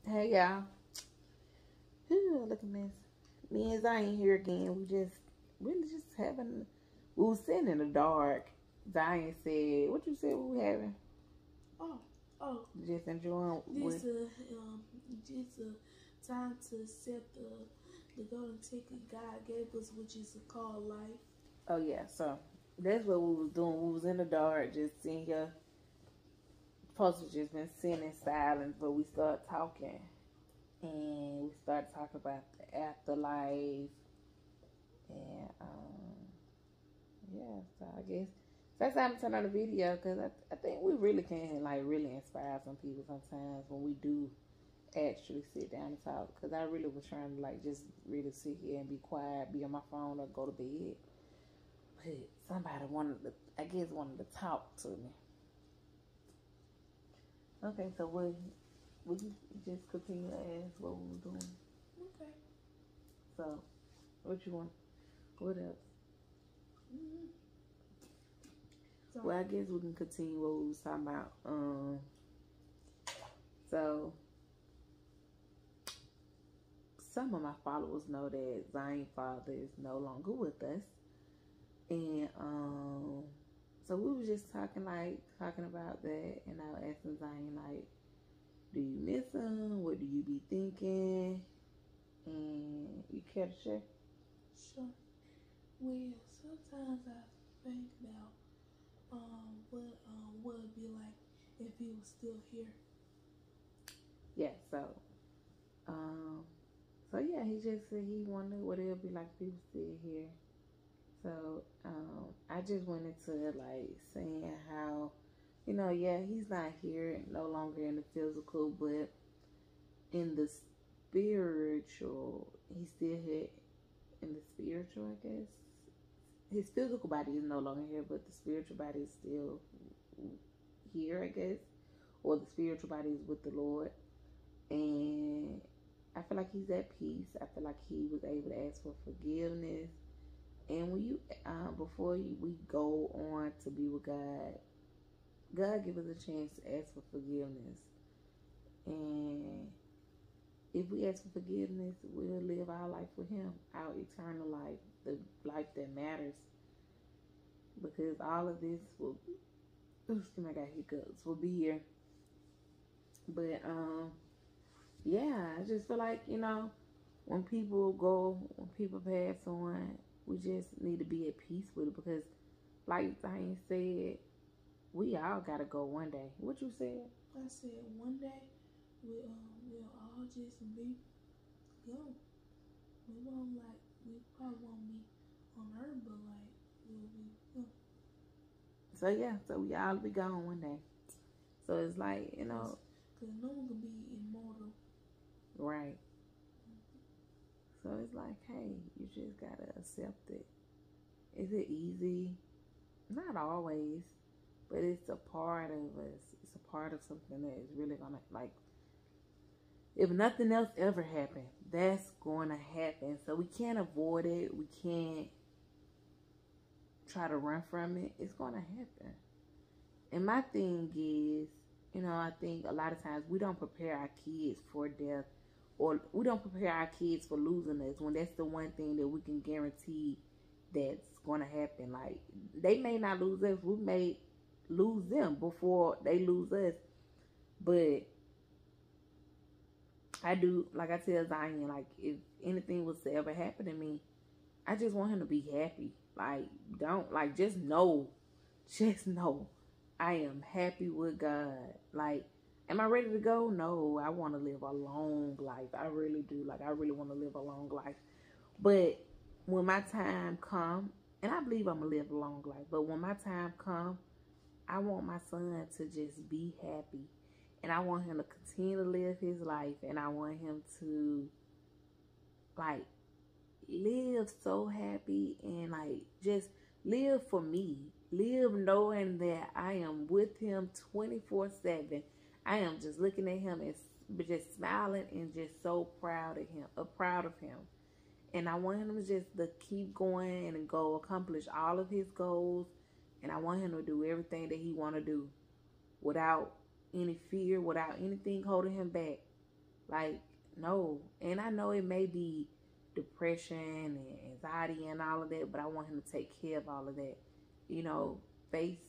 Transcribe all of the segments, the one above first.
Hey y'all. Whew, look at this. Me and Zion here again. We just having. We was sitting in the dark. Zion said, "What you said we were having? Oh, oh, Just enjoying with." this just a time to accept the golden ticket God gave us, which is called life. Oh yeah. So that's what we was doing. We was in the dark, just sitting here. Folks was just been sitting in silence, but we started talking, and we started talking about the afterlife, and yeah, so I guess that's time to turn on the video because I think we really can like really inspire some people sometimes when we do actually sit down and talk. Because I really was trying to like just really sit here and be quiet, be on my phone or go to bed. But somebody I guess wanted to talk to me. Okay, so we just continue to ask what we were doing. Okay. So what you want? What else? Mm-hmm. So, Well, I guess we can continue what we was talking about. So some of my followers know that Zion's father is no longer with us, and so we were just talking about that, and I was asking Zion like, "Do you miss him? What do you be thinking?" And you care to share? sure. Well, sometimes I think about what it'd be like if he was still here. Yeah. Um, so yeah, he just said he wondered what it'll be like if he was still here. So I just went into like saying how, yeah, he's not here no longer in the physical, but in the spiritual, he's still here in the spiritual, I guess. His physical body is no longer here, but the spiritual body is still here, I guess. Or the spiritual body is with the Lord. And I feel like he's at peace. I feel like he was able to ask for forgiveness. And when you, we go on to be with God, God give us a chance to ask for forgiveness. And if we ask for forgiveness, we'll live our life with Him, our eternal life, the life that matters. Because all of this will, excuse me, I got hiccups, will be here. But yeah, I just feel like when people pass on, we just need to be at peace with it because, like Diane said, we all gotta go one day. What you said? I said one day we'll all just be gone. We probably won't be on Earth, but like we'll be gone. So yeah, so we all be gone one day. So it's like Cause no one can be immortal. right. So it's like, hey, you just gotta accept it. Is it easy? Not always, but it's a part of us. It's a part of something that is really gonna like. If nothing else ever happened, that's going to happen. So we can't avoid it. We can't try to run from it. It's going to happen. And my thing is, I think a lot of times we don't prepare our kids for death or we don't prepare our kids for losing us when that's the one thing that we can guarantee that's going to happen. Like, they may not lose us, we may lose them before they lose us. But I do, like I tell Zion, like, if anything was to ever happen to me, I just want him to be happy. Like, don't, like, just know I am happy with God. Like, am I ready to go? No, I want to live a long life. I really do. Like, I really want to live a long life. But when my time come, and I believe I'm going to live a long life, but when my time come, I want my son to just be happy. And I want him to continue to live his life. And I want him to, like, live so happy and like just live for me. Live knowing that I am with him 24/7. I am just looking at him and just smiling and just so proud of him. And I want him to keep going and go accomplish all of his goals. And I want him to do everything that he want to do without any fear, without anything holding him back. Like, no. And I know it may be depression and anxiety and all of that, but I want him to take care of all of that. You know, face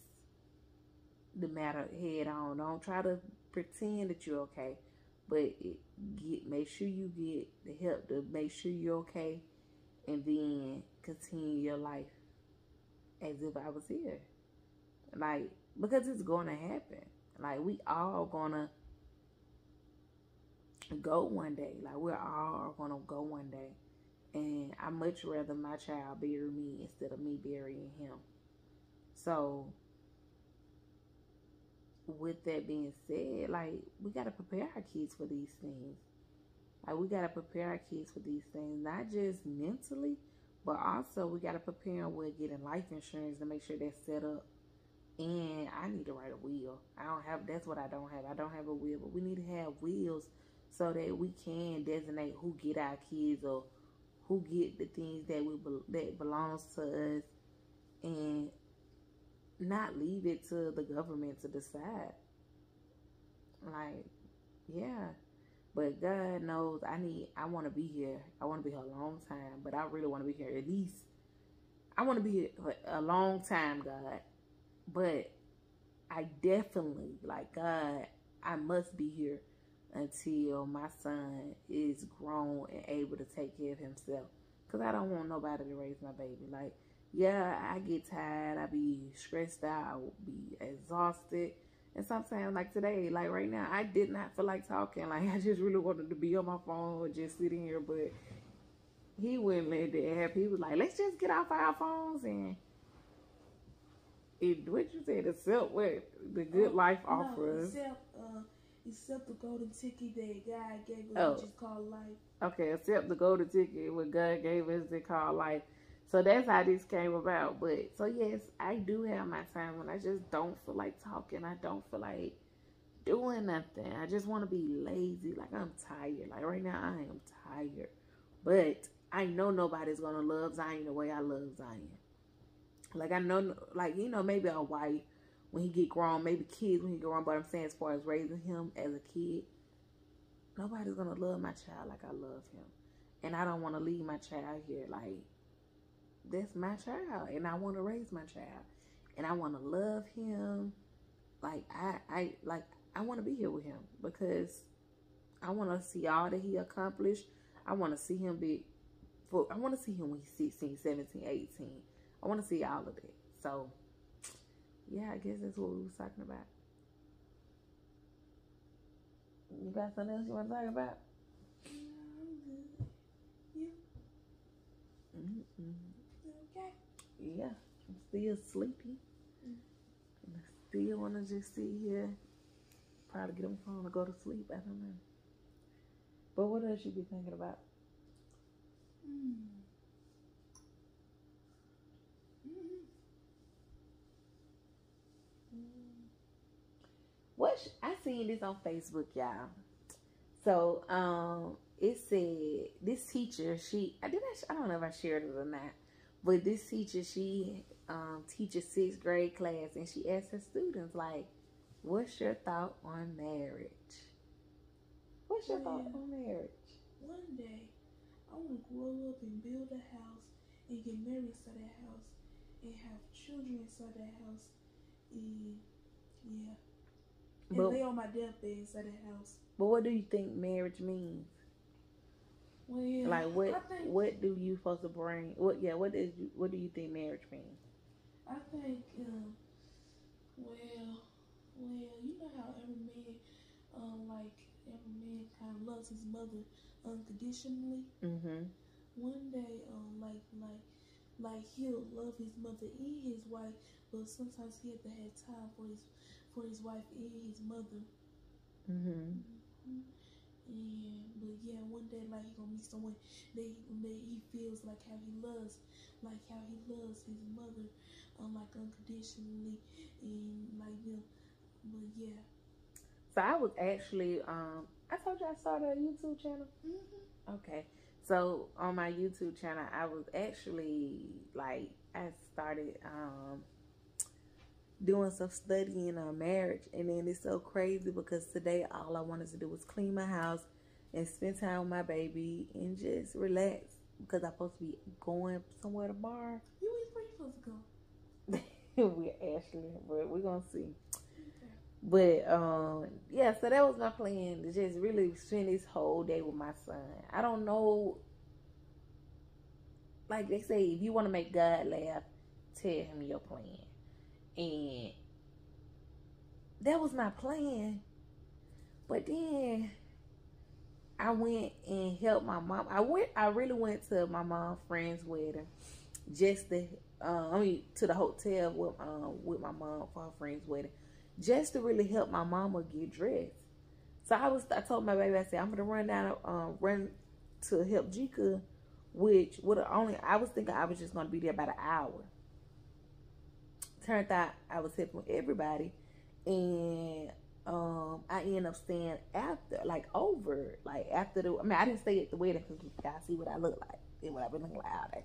the matter head on. Don't try to pretend that you're okay, but make sure you get the help to make sure you're okay, and then continue your life as if I was here. Like, because it's gonna happen. Like, we all gonna go one day. Like, we're all gonna go one day. And I much rather my child bury me instead of me burying him. So, with that being said, like, we gotta prepare our kids for these things. Like, we gotta prepare our kids for these things, not just mentally, but also we gotta prepare them with getting life insurance to make sure they're set up. And I need to write a will. I don't have. That's what I don't have. I don't have a will, but we need to have wills so that we can designate who get our kids or who get the things that belongs to us, and not leave it to the government to decide. Like, yeah. But God knows I want to be here. I want to be here a long time, but I really want to be here at least. I want to be here for a long time, God. But I definitely, like, God, I must be here until my son is grown and able to take care of himself. Because I don't want nobody to raise my baby. Like, yeah, I get tired. I be stressed out. I will be exhausted. And sometimes, like today, like right now, I did not feel like talking. Like, I just really wanted to be on my phone or just sitting here. But he wouldn't let that happen. He was like, let's just get off our phones and what you said, accept what the good life offers. No, except the golden ticket that God gave us, which is called life. Okay, accept the golden ticket what God gave us that called life. So that's how this came about. But so yes, I do have my time when I just don't feel like talking. I don't feel like doing nothing. I just want to be lazy. Like, I'm tired. Like right now, I am tired. But I know nobody's gonna love Zion the way I love Zion. Like, I know, like, you know, maybe a wife when he get grown, maybe kids when he get grown, but I'm saying as far as raising him as a kid, nobody's gonna love my child like I love him. And I don't want to leave my child here. Like, that's my child, and I want to raise my child, and I want to love him. Like, I want to be here with him because I want to see all that he accomplished. I want to see him I want to see him when he's 16, 17, 18. I want to see all of that. So, yeah, I guess that's what we was talking about. You got something else you want to talk about? Yeah. Okay. Yeah, I'm still sleepy. And I still want to just sit here. Probably get on the phone and go to sleep. I don't know. But what else you be thinking about? I seen this on Facebook, y'all. So, it said this teacher, I don't know if I shared it or not, but this teacher, she teaches 6th grade class, and she asked her students, like, what's your thought on marriage? What's your thought on marriage? One day, I want to grow up and build a house and get married inside that house and have children inside that house. And yeah. And lay on my deathbed inside that house. But what do you think marriage means? Well, like, what do you supposed to bring? What do you think marriage means? I think, well, you know how every man kind of loves his mother unconditionally. Mm-hmm. One day, like he'll love his mother and his wife, but sometimes he have to have time for his wife and his mother. Mm-hmm. But yeah, one day, like, he gonna meet someone that he feels like how he loves his mother, like unconditionally, and like them. But yeah. So I was actually, I told you I started a YouTube channel. Mm-hmm. Okay. So on my YouTube channel, I was actually I started doing some studying on marriage, and then it's so crazy because today all I wanted to do was clean my house and spend time with my baby and just relax because I'm supposed to be going somewhere tomorrow. Where you supposed to go? With Ashley, but we're gonna see. But yeah, so that was my plan, to just really spend this whole day with my son. I don't know, like they say, if you want to make God laugh, tell him your plan. And that was my plan. But then I went and helped my mom. I really went to my mom's friend's wedding, just to to the hotel with my mom for her friend's wedding, just to really help my mama get dressed. So I told my baby, I said, I'm gonna run to help Jika, which I was thinking I was just gonna be there about an hour. Turned out I was helping everybody, and I ended up staying after I didn't stay at the wedding because y'all see what I look like and what I've been looking like all day.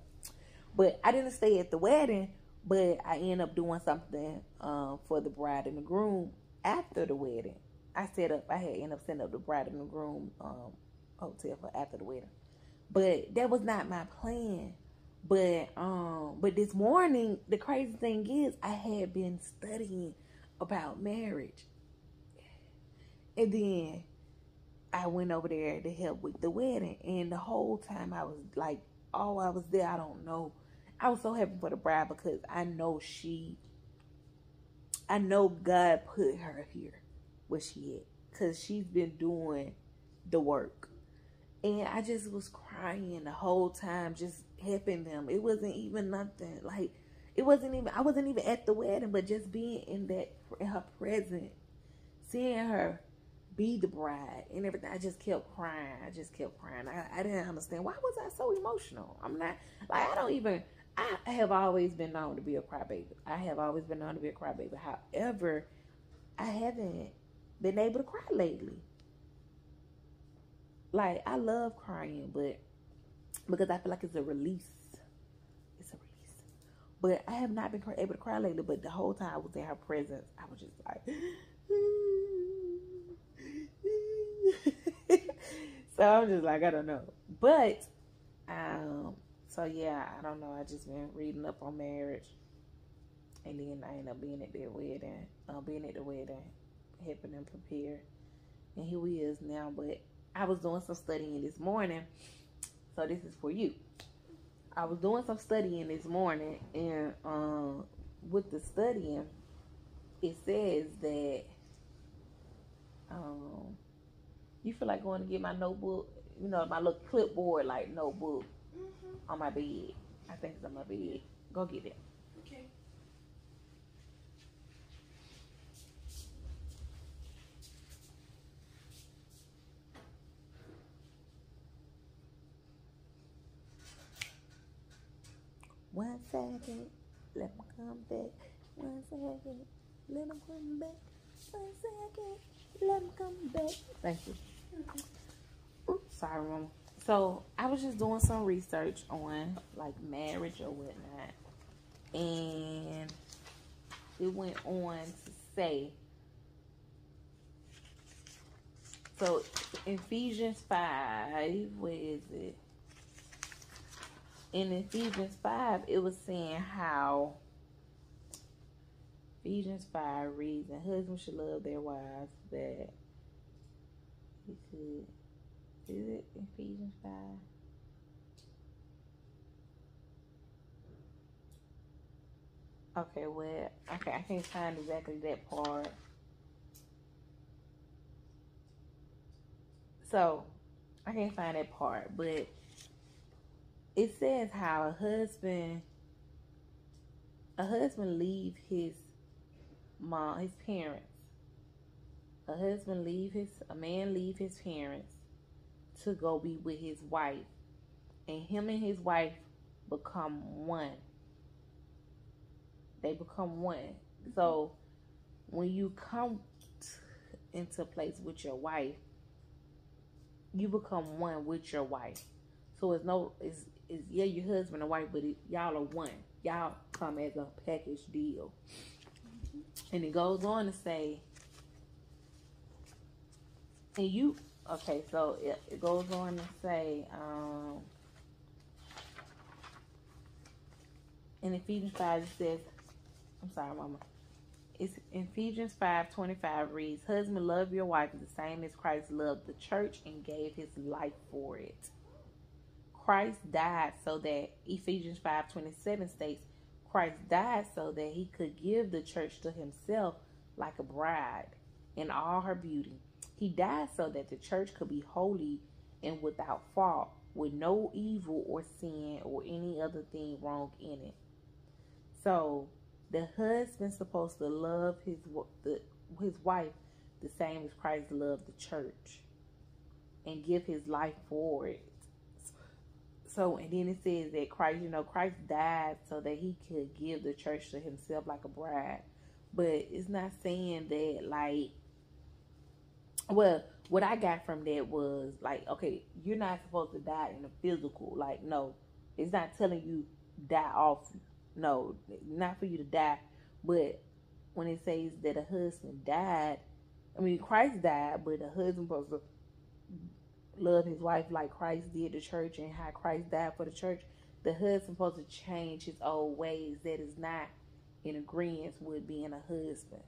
But I didn't stay at the wedding, but I ended up doing something for the bride and the groom after the wedding. I had ended up setting up the bride and the groom hotel for after the wedding. But that was not my plan. But this morning, the crazy thing is I had been studying about marriage. And then I went over there to help with the wedding. And the whole time I was like, I was there, I don't know. I was so happy for the bride because I know God put her here where she at. Because she's been doing the work. And I just was crying the whole time, just helping them. It wasn't even nothing. Like, I wasn't even at the wedding, but just being in her presence, seeing her be the bride and everything. I just kept crying. I didn't understand. Why was I so emotional? I'm not, like, I have always been known to be a crybaby. However, I haven't been able to cry lately. Like, I love crying, but because I feel like it's a release. But I have not been able to cry lately. But the whole time I was in her presence, I was just like, so I'm just like, I don't know. But, so yeah, I don't know. I just been reading up on marriage. And then I ended up being at the wedding, helping them prepare. And here we is now. But I was doing some studying this morning. So this is for you. I was doing some studying this morning, and with the studying, it says that you feel like going to get my notebook, my little clipboard like notebook on my bed. I think it's on my bed. Go get it. Okay. One second, let me come back. 1 second, let them come back. 1 second, let them come back. Thank you. Oops, sorry, Mama. So I was just doing some research on like marriage or whatnot, and it went on to say, so Ephesians 5, where is it? In Ephesians 5, it was saying how Ephesians 5 reads, and husbands should love their wives, that he should. Is it Ephesians 5? Okay, I can't find exactly that part. So, I can't find that part, but it says how a husband leave his parents. A man leave his parents to go be with his wife, and him and his wife become one. They become one. So when you come into place with your wife, you become one with your wife. So it's your husband and wife, but y'all are one. Y'all come as a package deal. And it goes on to say, and you Okay, so it goes on to say, in Ephesians 5, it says, I'm sorry, Mama. It's Ephesians 5:25 reads, husband, love your wife the same as Christ loved the church and gave his life for it. Christ died so that, Ephesians 5:27 states, Christ died so that he could give the church to himself like a bride in all her beauty. He died so that the church could be holy and without fault, with no evil or sin or any other thing wrong in it. So the husband's supposed to love his wife the same as Christ loved the church and give his life for it. So, and then it says that Christ died so that he could give the church to himself like a bride. But it's not saying that, like, well, what I got from that was, like, okay, you're not supposed to die in the physical. Like, no, it's not telling you die off. No, not for you to die. But when it says that a husband died, I mean, Christ died, but the husband supposed to love his wife like Christ did the church and how Christ died for the church. The husband supposed to change his old ways that is not in agreement with being a husband.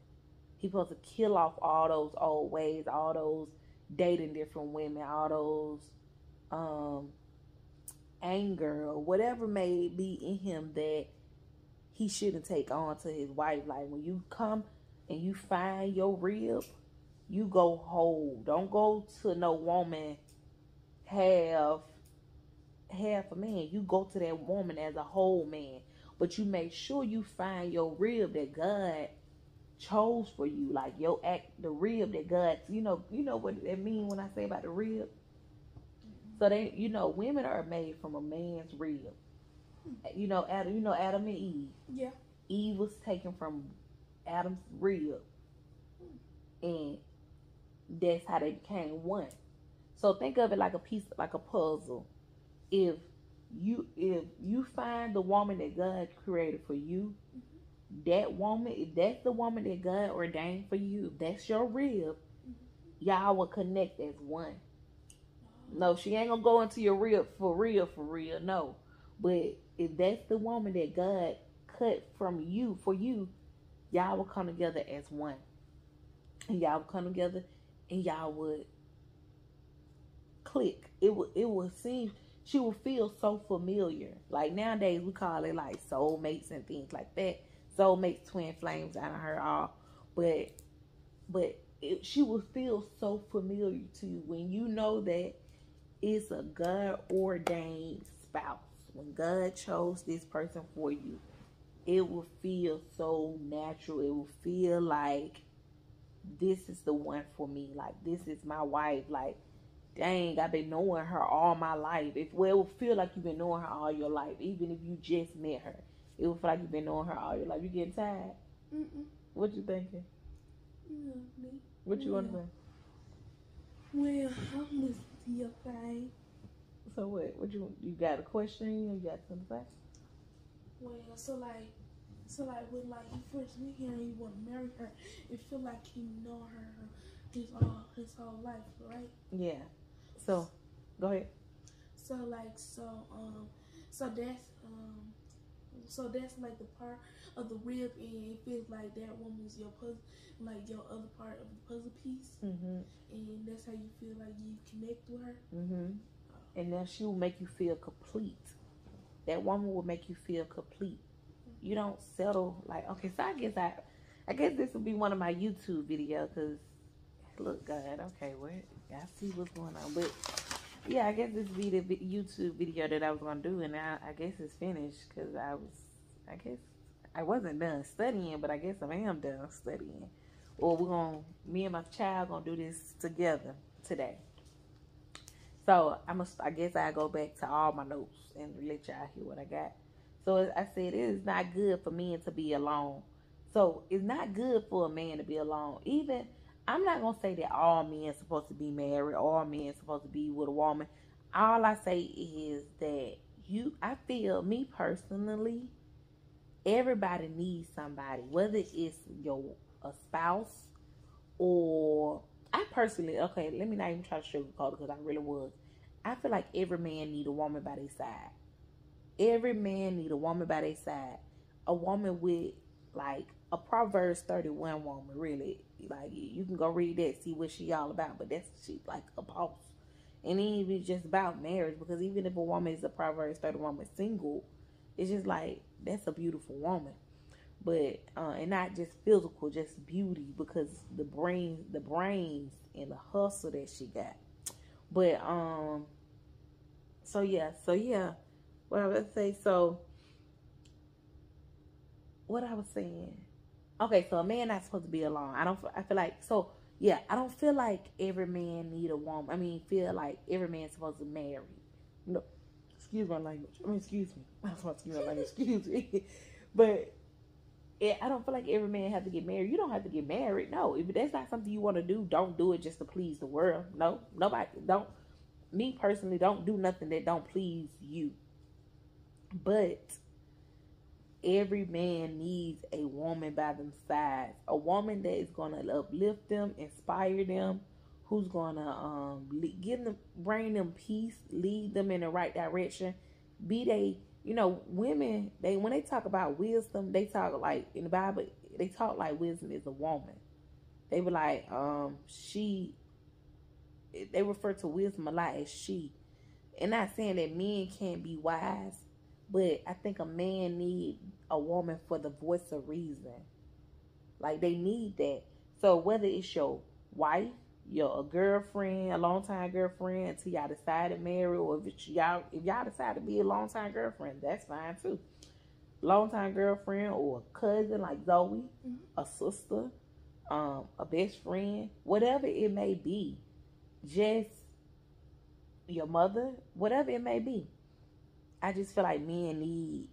He's supposed to kill off all those old ways, all those dating different women, all those anger or whatever may be in him that he shouldn't take on to his wife. Like, when you come and you find your rib, you go whole. Don't go to no woman half a man. You go to that woman as a whole man. But you make sure you find your rib that God chose for you. Like the rib that God, you know what that mean when I say about the rib? So women are made from a man's rib. Adam and Eve. Yeah. Eve was taken from Adam's rib. And that's how they became one. So think of it like like a puzzle. If you find the woman that God created for you, that woman, if that's the woman that God ordained for you, if that's your rib, y'all will connect as one. No, she ain't gonna go into your rib for real, no. But if that's the woman that God cut from you for you, y'all will come together as one. And y'all would come together and y'all would click. It would seem, she would feel so familiar. Like nowadays we call it like soulmates and things like that. Soulmates, twin flames, I done heard all. But she would feel so familiar to you when you know that it's a God ordained spouse. When God chose this person for you, it will feel so natural. It will feel like this is the one for me. Like, this is my wife. Like, dang, I've been knowing her all my life. It will feel like you've been knowing her all your life, even if you just met her. It will feel like you've been knowing her all your life. You getting tired? What you thinking? Me. What you want to say? Well, I'm listening to your thing. So what you got a question? You got something to say? Well, so when you first meet her and you want to marry her, it feel like you know her his whole life, right? Yeah. So go ahead. So that's like the part of the rib, and it feels like that woman's your puzzle, like your other part of the puzzle piece, and that's how you feel like you connect with her. And then she will make you feel complete. That woman will make you feel complete. You don't settle like, okay. So I guess this will be one of my YouTube videos, because look, God, okay, I see what's going on, but yeah, I guess this will be the YouTube video that I was gonna do, and I guess it's finished, because I wasn't done studying, but I guess I am done studying. Or me and my child gonna do this together today. So I guess I go back to all my notes and let y'all hear what I got. So I said, it is not good for men to be alone. So it's not good for a man to be alone. Even, I'm not going to say that all men are supposed to be married, all men are supposed to be with a woman. All I say is that I feel, me personally, everybody needs somebody, whether it's a spouse or I personally, okay, let me not even try to sugarcoat it because I really was. I feel like every man need a woman by their side. Every man need a woman by their side. A woman with like a Proverbs 31 woman, really. Like you can go read that, see what she all about. But that's she like a boss. And it ain't even just about marriage because even if a woman is a Proverbs 31 woman single, it's just like that's a beautiful woman. But and not just physical, just beauty because the brains and the hustle that she got. But so yeah, what I would say. So what I was saying. Okay, so a man not supposed to be alone. I feel like so. Yeah, I don't feel like every man need a woman. I mean, feel like every man's supposed to marry. No, excuse my language. I mean, excuse me. I'm supposed to excuse my language. Excuse me. But I don't feel like every man have to get married. You don't have to get married. No, if that's not something you want to do, don't do it just to please the world. No, nobody. Don't. Me personally, don't do nothing that don't please you. But every man needs a woman by them sides, a woman that is gonna uplift them, inspire them, who's gonna give them, bring them peace, lead them in the right direction. Be they, women, they when they talk about wisdom, they talk like in the Bible, they talk like wisdom is a woman. They were like, she. They refer to wisdom a lot as she. And not saying that men can't be wise, but I think a man need a woman for the voice of reason. Like they need that. So whether it's your wife, your girlfriend, a long time girlfriend, until y'all decide to marry, or if y'all decide to be a long time girlfriend, that's fine too. Long time girlfriend or a cousin like Zoe, a sister, a best friend, whatever it may be, just your mother, whatever it may be. I just feel like men need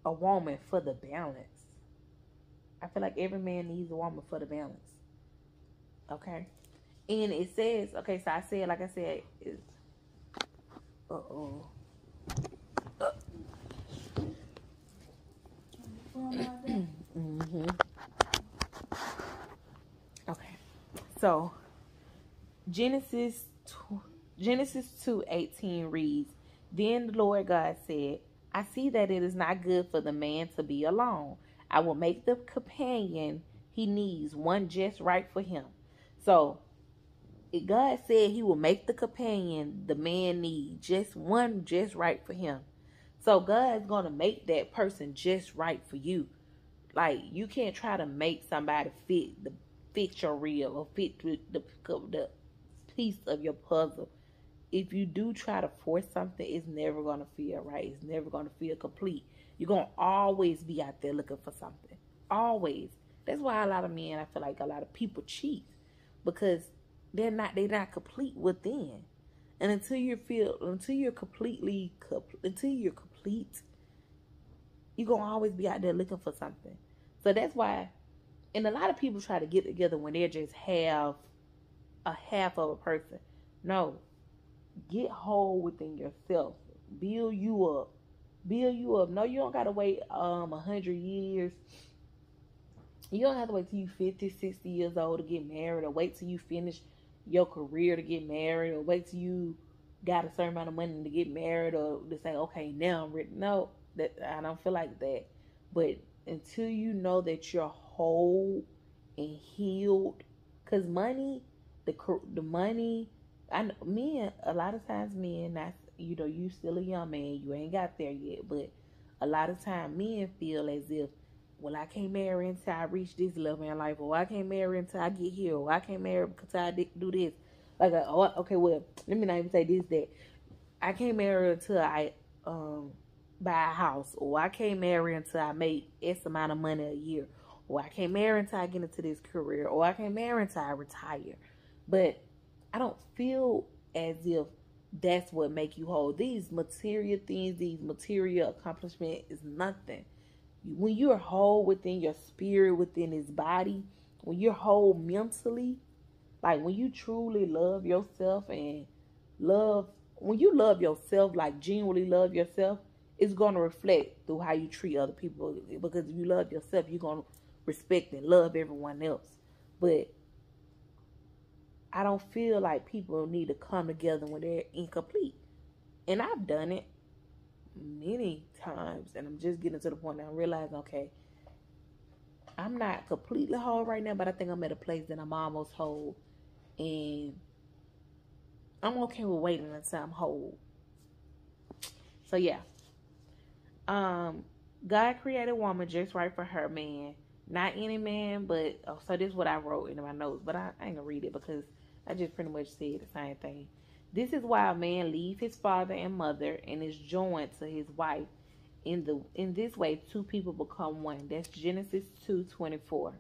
a woman for the balance. I feel like every man needs a woman for the balance. Okay? And it says, okay, so I said, like I said, uh-oh. Mm-hmm. Okay. So, Genesis 2:18 reads, Then the Lord God said, I see that it is not good for the man to be alone. I will make the companion he needs one just right for him. So God said he will make the companion the man needs just one just right for him. So God's going to make that person just right for you. Like you can't try to make somebody fit your reel or fit the piece of your puzzle. If you do try to force something, it's never going to feel right. It's never going to feel complete. You're going to always be out there looking for something. Always. That's why a lot of men, I feel like a lot of people cheat. Because they're not complete within. And until you're complete, you're going to always be out there looking for something. So that's why, and a lot of people try to get together when they're just half of a person. No. Get whole within yourself. Build you up. No, you don't gotta wait 100 years. You don't have to wait till you 50, 60 years old to get married, or wait till you finish your career to get married, or wait till you got a certain amount of money to get married, or to say, okay, now I'm ready. No, that I don't feel like that. But until you know that you're whole and healed, because money, the money. I know men, a lot of times men, not, you still a young man, you ain't got there yet, but a lot of times men feel as if, well, I can't marry until I reach this level in life, or I can't marry until I get here, or I can't marry until I do this. Like, okay, well, let me not even say this, that I can't marry until I buy a house, or I can't marry until I make X amount of money a year, or I can't marry until I get into this career, or I can't marry until I retire. But I don't feel as if that's what make you whole. These material things, these material accomplishment is nothing. When you're whole within your spirit, within his body, when you're whole mentally, like when you truly love yourself when you love yourself, like genuinely love yourself, it's going to reflect through how you treat other people. Because if you love yourself, you're going to respect and love everyone else. But I don't feel like people need to come together when they're incomplete. And I've done it many times, and I'm just getting to the point now. I'm realizing, okay, I'm not completely whole right now, but I think I'm at a place that I'm almost whole, and I'm okay with waiting until I'm whole. So yeah, um, God created woman just right for her man, not any man, but so this is what I wrote in my notes, but I ain't gonna read it because I just pretty much said the same thing. This is why a man leaves his father and mother and is joined to his wife. In this way, two people become one. That's Genesis 2:24.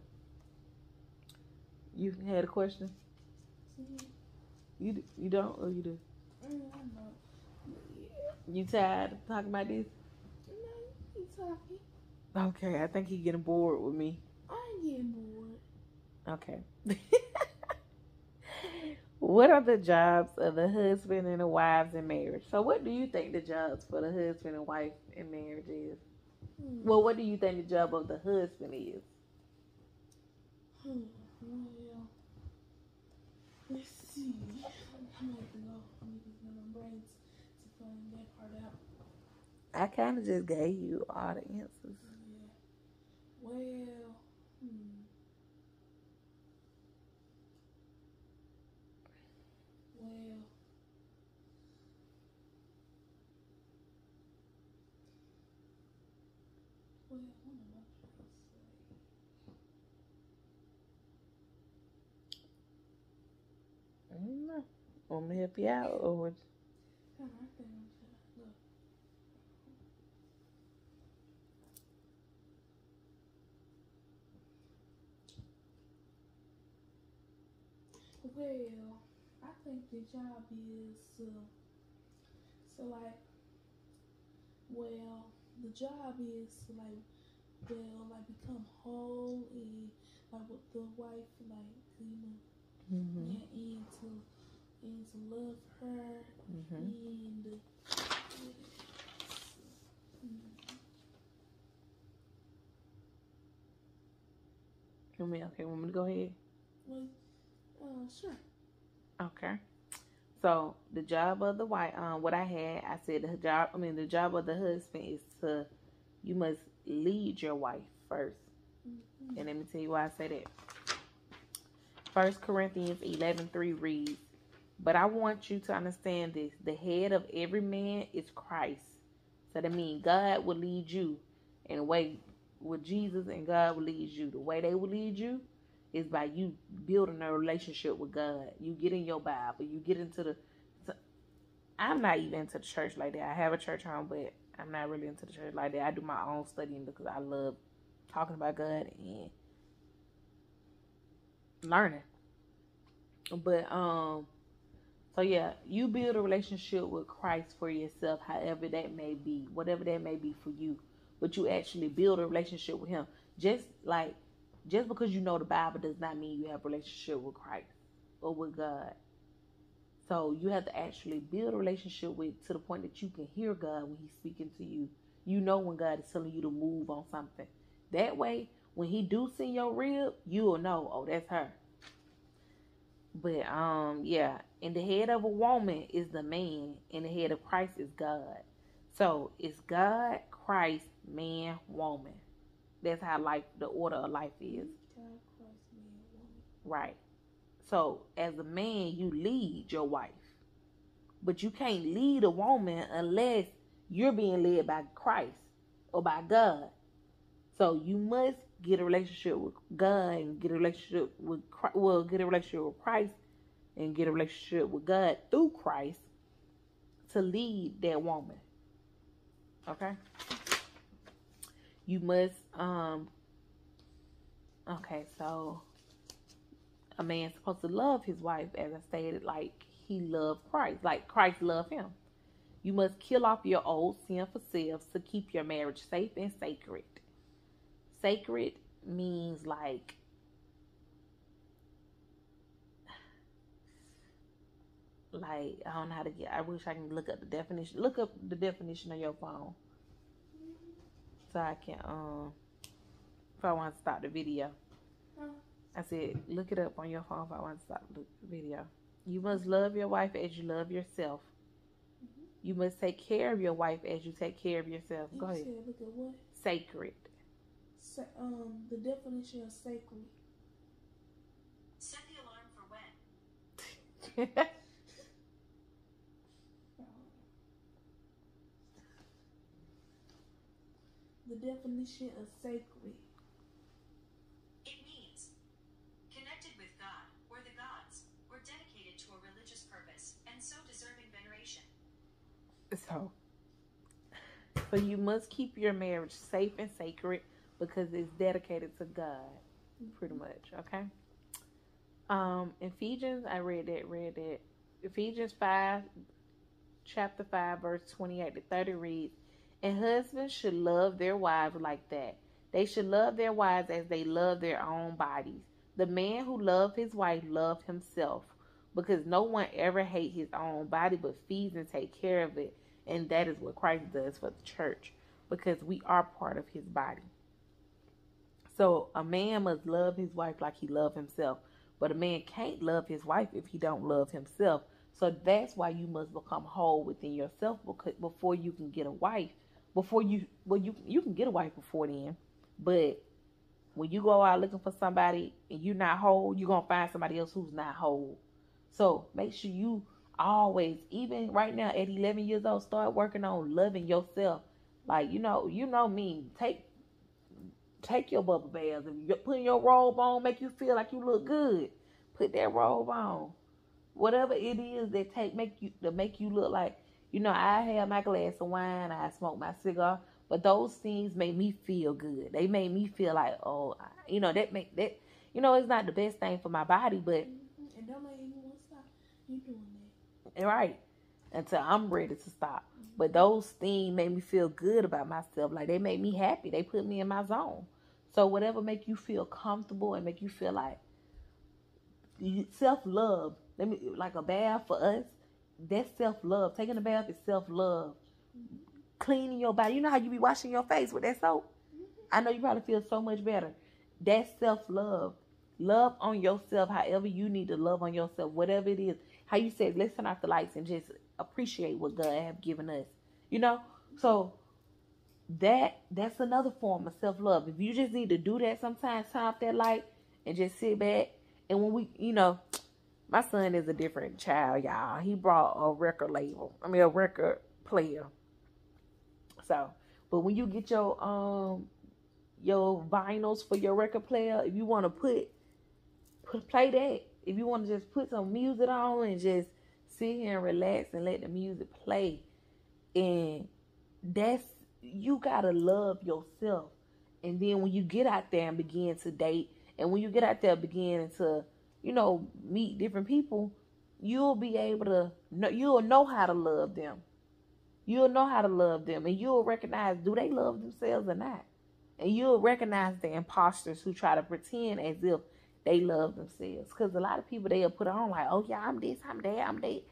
You had a question? You don't or you do? I'm not. You tired of talking about this? No, you talking. Okay, I think he getting bored with me. I ain't getting bored. Okay. What are the jobs of the husband and the wives in marriage? So what do you think the jobs for the husband and wife in marriage is? Well, what do you think the job of the husband is? Well, let's see. I need to go. I need to get my brains to find that part out. I kind of just gave you all the answers. Yeah. Well, Well, what am I trying to say? I don't know. Want me to help you out or what? I think I'm trying to look. Well, I think the job is like, well, the job is like, well, like become whole and like with the wife, like Mm-hmm. yeah, and to love her Mm-hmm. and Okay, want me to go ahead? well, sure. Okay. So the job of the wife, what I said the job of the husband is you must lead your wife 1st. Mm-hmm. And let me tell you why I say that. 1 Corinthians 11:3 reads, but I want you to understand this. The head of every man is Christ. So that means God will lead you in a way with Jesus, and God will lead you. The way they will lead you is by you building a relationship with God. You get in your Bible. You get into I'm not even into the church like that. I have a church home, but I'm not really into the church like that. I do my own studying because I love talking about God and learning. But so yeah, you build a relationship with Christ for yourself, however that may be, whatever that may be for you. But you actually build a relationship with Him. Just because you know the Bible does not mean you have a relationship with Christ or with God. So you have to actually build a relationship with to the point that you can hear God when He's speaking to you. You know when God is telling you to move on something. That way, when He do send your rib, you will know, oh, that's her. But yeah, and the head of a woman is the man, and the head of Christ is God. So it's God, Christ, man, woman. That's how the order of life is. God, Christ, man, woman. Right. So as a man, you lead your wife. But you can't lead a woman unless you're being led by Christ or by God. So you must get a relationship with God and get a relationship with get a relationship with Christ and get a relationship with God through Christ to lead that woman. Okay? You must okay, so a man's supposed to love his wife, as I stated, like he loved Christ, like Christ loved him. You must kill off your old sinful selves to keep your marriage safe and sacred. Sacred means like I don't know how to get. I wish I can look up the definition. Look up the definition on your phone, so I can if I want to stop the video. I said, look it up on your phone if I want to stop the video. You must love your wife as you love yourself. You must take care of your wife as you take care of yourself. You Go ahead. said, look at what? Sacred. The definition of sacred. Set the alarm for when. The definition of sacred. It means connected with God or the gods, or dedicated to a religious purpose, and so deserving veneration. So you must keep your marriage safe and sacred because it's dedicated to God, pretty much. Okay. Ephesians, I read that. Ephesians 5, chapter 5, verse 28 to 30 reads, and husbands should love their wives like that. They should love their wives as they love their own bodies. The man who loves his wife loves himself, because no one ever hates his own body but feeds and takes care of it. And that is what Christ does for the church, because we are part of his body. So a man must love his wife like he loves himself. But a man can't love his wife if he don't love himself. So that's why you must become whole within yourself before you can get a wife. You can get a wife before then. But when you go out looking for somebody and you're not whole, you're going to find somebody else who's not whole. So make sure you always, even right now at 11 years old, start working on loving yourself. Like, you know me. Take your bubble baths. If you're putting your robe on, make you feel like you look good. Put that robe on. Whatever it is that make you look like, I have my glass of wine, I smoke my cigar, but those things make me feel good. They make me feel like, it's not the best thing for my body, but and don't let anyone stop you doing that. Right. Until I'm ready to stop. But those things make me feel good about myself. Like, they make me happy. They put me in my zone. So whatever make you feel comfortable and make you feel like self-love. Like a bath for us, that's self-love. Taking a bath is self-love. Cleaning your body. You know how you be washing your face with that soap? I know you probably feel so much better. That's self-love. Love on yourself however you need to love on yourself. Whatever it is. How you said, let's turn off the lights and just appreciate what God have given us. So that's another form of self-love. If you just need to do that sometimes, turn off that light and just sit back. And when my son is a different child, y'all. He brought a record player. So, but when you get your vinyls for your record player, if you want to play that. If you want to just put some music on and just sit here and relax and let the music play, and you gotta love yourself. And then when you get out there and begin to date, and when you get out there begin to, meet different people, you'll be able to you'll know how to love them. You'll know how to love them, and you'll recognize, do they love themselves or not? And you'll recognize the imposters who try to pretend as if they love themselves. Because a lot of people, they'll put on like, oh yeah, I'm this, I'm that, I'm that.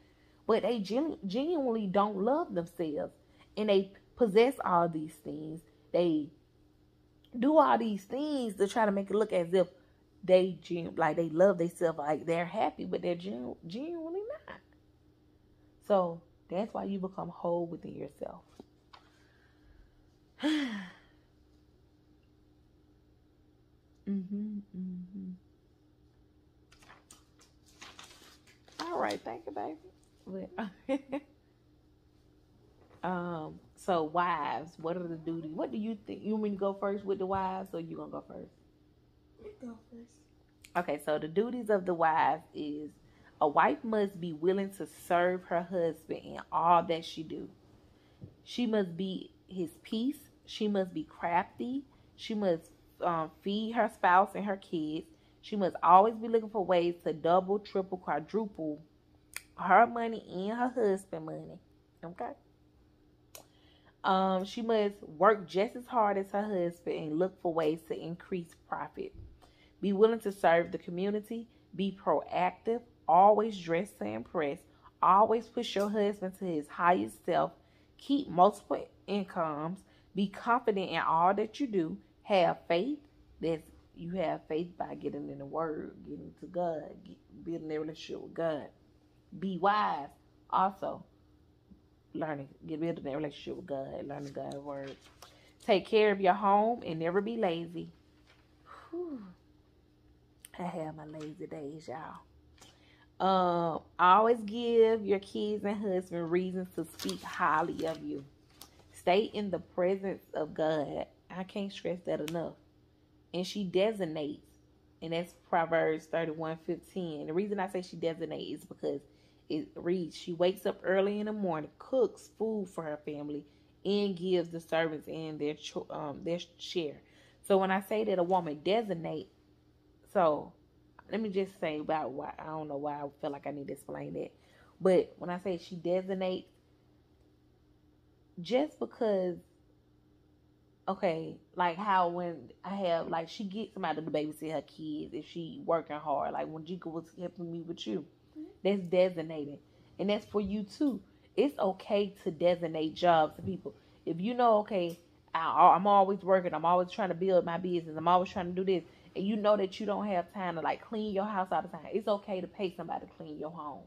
But they genuinely don't love themselves. And they possess all these things. They do all these things to try to make it look as if they love themselves, like they're happy, but they're genuinely not. So that's why you become whole within yourself. All right, thank you, baby. So wives, what are the duties? What do you think? You want me to go first with the wives, or you gonna go first? Go first. Okay, so the duties of the wives is a wife must be willing to serve her husband in all that she do. She must be his peace. She must be crafty. She must feed her spouse and her kids. She must always be looking for ways to double, triple, quadruple her money and her husband's money. Okay? She must work just as hard as her husband and look for ways to increase profit. Be willing to serve the community. Be proactive. Always dress to impress. Always push your husband to his highest self. Keep multiple incomes. Be confident in all that you do. Have faith. That's you have faith by getting in the Word, getting to God, building a relationship with God. Be wise. Also, building a relationship with God, learning God's Word. Take care of your home and never be lazy. Whew. I have my lazy days, y'all. Always give your kids and husband reasons to speak highly of you. Stay in the presence of God. I can't stress that enough. And she designates, and that's Proverbs 31:15. The reason I say she designates is because it reads, she wakes up early in the morning, cooks food for her family, and gives the servants in their share. So when I say that a woman designate, so let me just say about why, I don't know why I feel like I need to explain that. But when I say she designates, just because, okay, like how when I have, like, she gets somebody to babysit her kids if she working hard. Like when Jika was helping me with you, that's designating. And that's for you too. It's okay to designate jobs to people. If you know, okay, I'm always working, I'm always trying to build my business, I'm always trying to do this, and you know that you don't have time to like clean your house all the time, it's okay to pay somebody to clean your home.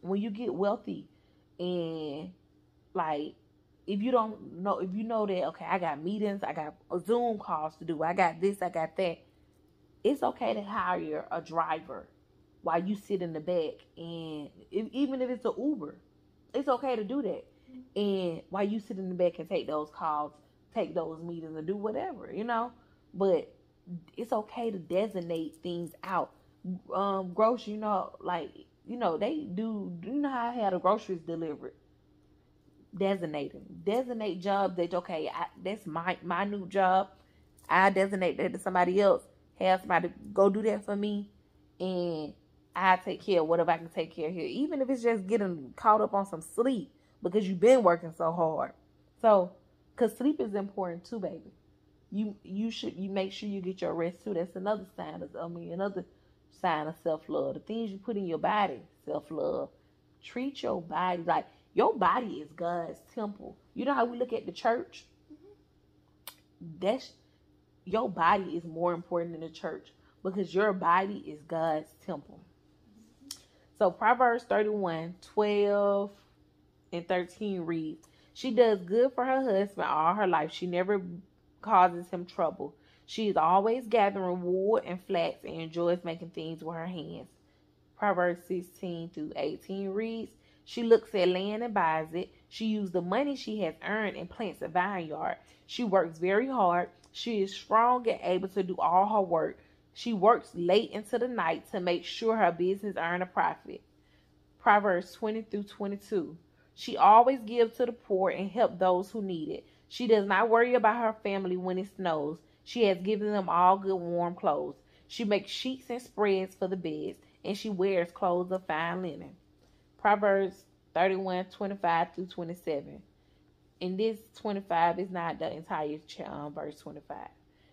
When you get wealthy, and like, if you know that, okay, I got meetings, I got Zoom calls to do, I got this, I got that, it's okay to hire a driver while you sit in the back, and even if it's an Uber, it's okay to do that. And while you sit in the back and take those calls, take those meetings, and do whatever, But it's okay to designate things out. Grocery, they do. You know how I had the groceries delivered? Designate jobs that, okay, that's my new job. I designate that to somebody else. Have somebody go do that for me, and I take care of whatever I can take care of here, even if it's just getting caught up on some sleep because you've been working so hard. So, because sleep is important too, baby. You make sure you get your rest too. That's another sign of self-love. The things you put in your body, self-love. Treat your body like your body is God's temple. You know how we look at the church? That's your body is more important than the church because your body is God's temple. So Proverbs 31:12 and 13 reads, she does good for her husband all her life. She never causes him trouble. She is always gathering wood and flax and enjoys making things with her hands. Proverbs 16-18 reads, she looks at land and buys it. She uses the money she has earned and plants a vineyard. She works very hard. She is strong and able to do all her work. She works late into the night to make sure her business earn a profit. Proverbs 20-22. She always gives to the poor and helps those who need it. She does not worry about her family when it snows. She has given them all good warm clothes. She makes sheets and spreads for the beds, and she wears clothes of fine linen. Proverbs 31:25-27. And this 25 is not the entire verse 25.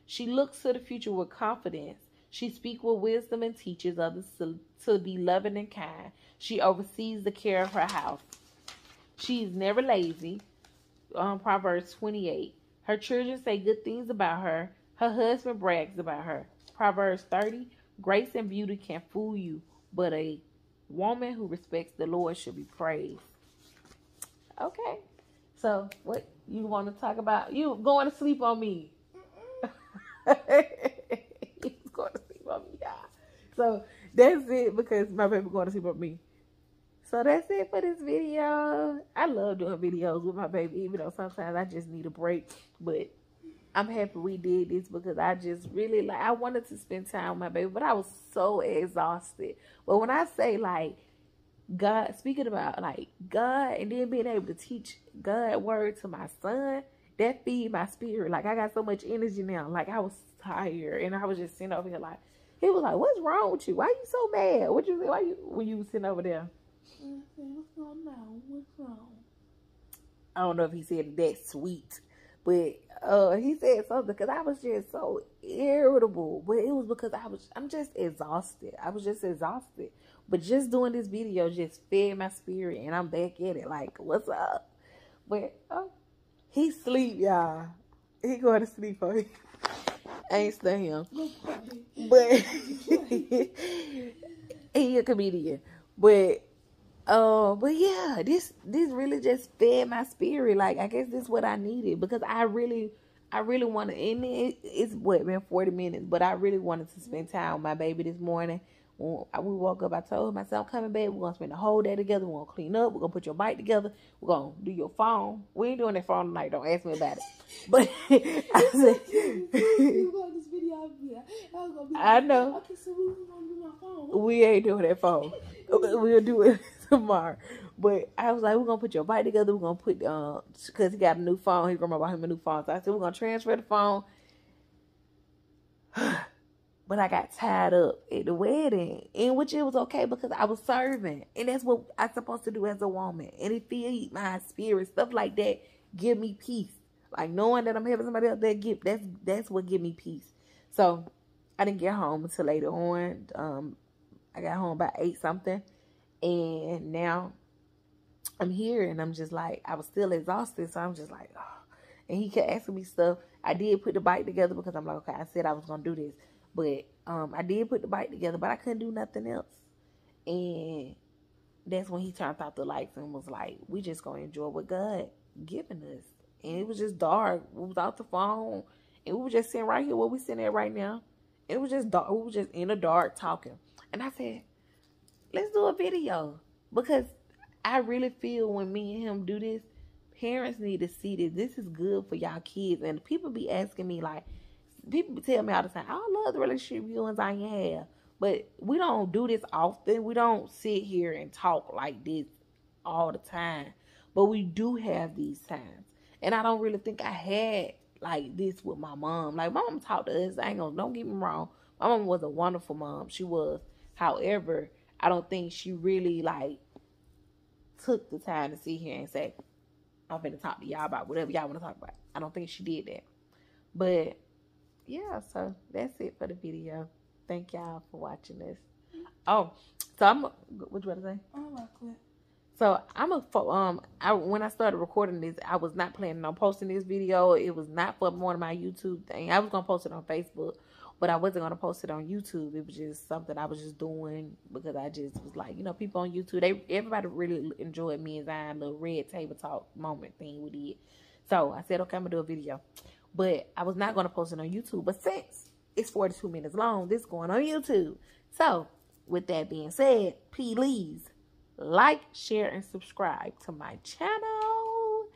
She looks to the future with confidence. She speaks with wisdom and teaches others to be loving and kind. She oversees the care of her house. She is never lazy. Proverbs 28. Her children say good things about her. Her husband brags about her. Proverbs 30. Grace and beauty can fool you, but a woman who respects the Lord should be praised. Okay. So, what you want to talk about? You going to sleep on me. He's going to sleep on me, y'all. So, that's it because my baby going to sleep on me. So, that's it for this video. I love doing videos with my baby, even though sometimes I just need a break. But I'm happy we did this because I just really, I wanted to spend time with my baby, but I was so exhausted. But when I say, God, speaking about God and then being able to teach God's word to my son, that feed my spirit. I got so much energy now. I was tired and I was just sitting over here he was like, what's wrong with you? Why you so mad? What you say? When you was sitting over there? I said, what's going on? What's wrong? I don't know if he said it that sweet, but he said something because I was just so irritable. But it was because I'm just exhausted. I was just exhausted. But just doing this video just fed my spirit, and I'm back at it. What's up? But he sleep, y'all. He going to sleep for you. I ain't studying him. But he a comedian. But yeah, this really just fed my spirit. Like, I guess this is what I needed, because I really wanted, and it's what, been 40 minutes, but I really wanted to spend time with my baby this morning. When we woke up, I told him, I said, I'm coming back. We're going to spend the whole day together. We're going to clean up. We're going to put your bike together. We're going to do your phone. We ain't doing that phone tonight. Don't ask me about it. But I said, I know. Okay, so we gonna do my phone. We ain't doing that phone. We'll do it tomorrow. But I was like, we're going to put your bike together. We're going to put, because he got a new phone. His grandma bought him a new phone. So I said, we're going to transfer the phone. But I got tied up at the wedding, in which it was okay because I was serving. And that's what I'm supposed to do as a woman. And it feed my spirit. Stuff like that give me peace. Like, knowing that I'm helping somebody else, that's what give me peace. So I didn't get home until later on. I got home about 8 something. And now I'm here, and I'm just like, I was still exhausted. So I'm just like, oh. And he kept asking me stuff. I did put the bike together because I'm like, okay, I said I was going to do this. But I did put the bike together, but I couldn't do nothing else. And that's when he turned out the lights and was like, we just going to enjoy what God given us. And it was just dark. We was out the phone. And we were just sitting right here where we sitting at right now. It was just dark. We were just in the dark talking. And I said, let's do a video. Because I really feel when me and him do this, parents need to see that this is good for y'all kids. And people be asking me, like, people tell me all the time, I love the relationship you and Zion have. But we don't do this often. We don't sit here and talk like this all the time. But we do have these times. And I don't really think I had like this with my mom. Like, my mom talked to us. Don't get me wrong. My mom was a wonderful mom. She was. However, I don't think she really like took the time to sit here and say, I'm finna talk to y'all about whatever y'all want to talk about. I don't think she did that. But yeah, so that's it for the video. Thank y'all for watching this. Oh, so what you want to say? I like it. So when I started recording this, I was not planning on posting this video. It was not for one of my YouTube thing. I was gonna post it on Facebook, but I wasn't gonna post it on YouTube. It was just something I was just doing because I just was like, people on YouTube, everybody really enjoyed me and Zion little red table talk moment thing we did. So I said, okay, I'm gonna do a video. But I was not going to post it on YouTube. But since it's 42 minutes long, this is going on YouTube. So, with that being said, please like, share, and subscribe to my channel.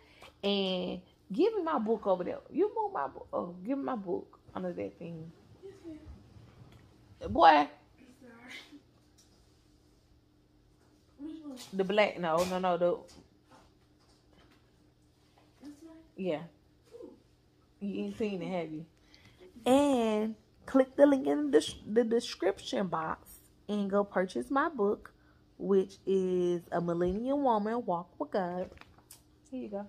And give me my book over there. You move my book. Oh, give me my book under that thing. Yes, ma'am. Boy. Sorry. Which one? The black. No. This one? Yeah. You ain't seen it, have you? And click the link in the description box and go purchase my book, which is A Millennium Woman Walk with God. Here you go.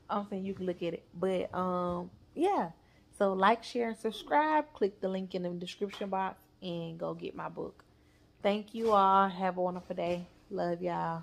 I'm saying you can look at it. But, yeah. So, like, share, and subscribe. Click the link in the description box and go get my book. Thank you all. Have a wonderful day. Love y'all.